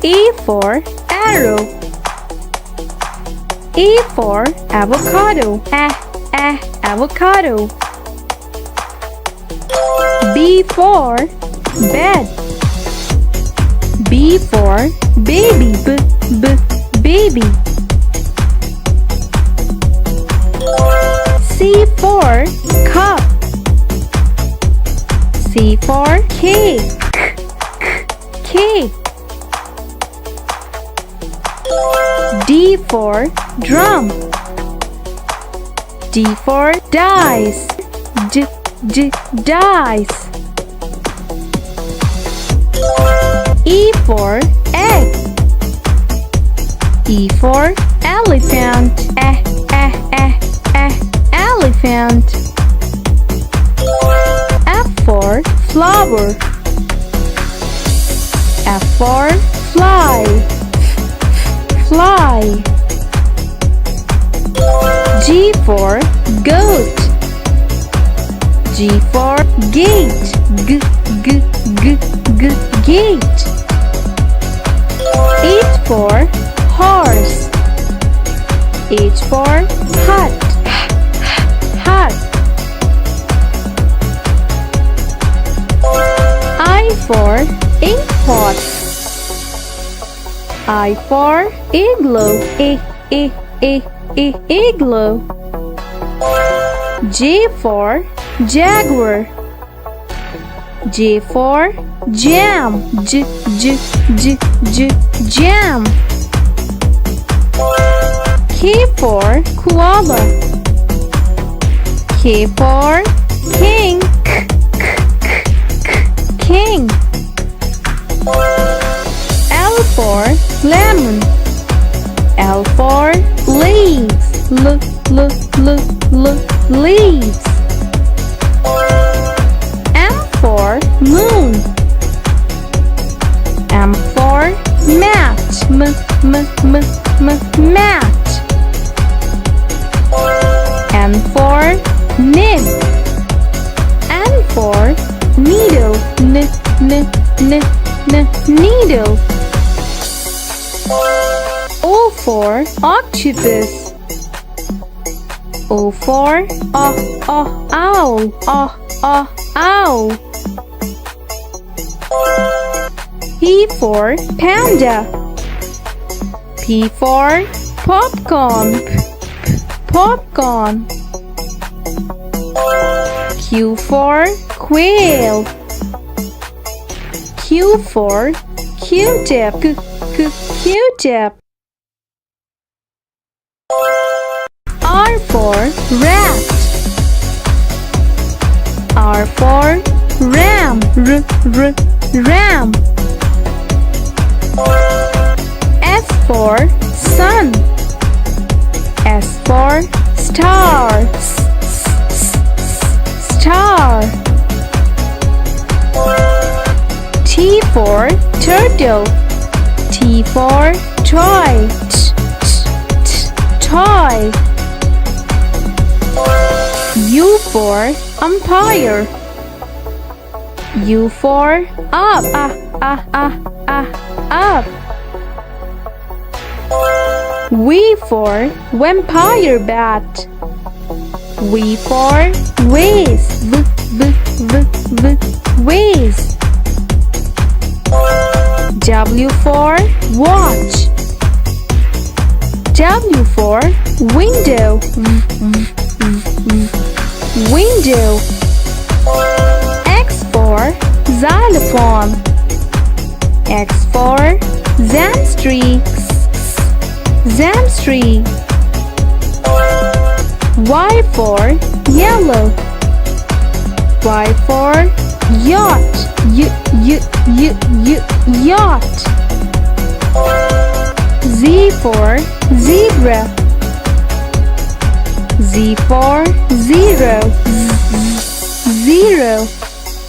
A for arrow. A for avocado. Avocado. B for bed. B for baby. Baby. C for cup. C for cake. Cake. D for drum. D for dice. Dice. E for egg. E for elephant. Elephant. F for flower. F for fly. Fly. G for goat. G for gate. Gate. H for horse. H for hut. Hut. I for ink pot. I for igloo. Igloo. J for jaguar. J for jam. Jam. K for koala. K for king. King. L for lemon. L for leaves. Leaves. M for moon. M for mat. Mat. N for nib. N for needle. Needle. O for octopus. O for owl. Owl. P for panda. P for popcorn. Popcorn. Q for quail. Q for Q-tip. Q-tip. R for rat. R for ram. Ram. S for sun. S for star. Star. T for turtle. T for toy. Toy. U for umpire. U for up. Up. V for vampire bat. V for vase. Vase. W for watch. W for window. Window. X for xylophone. X for zamstree. Y for yellow. Y for yacht. Yacht. Z for zebra. Z for zero. Zero.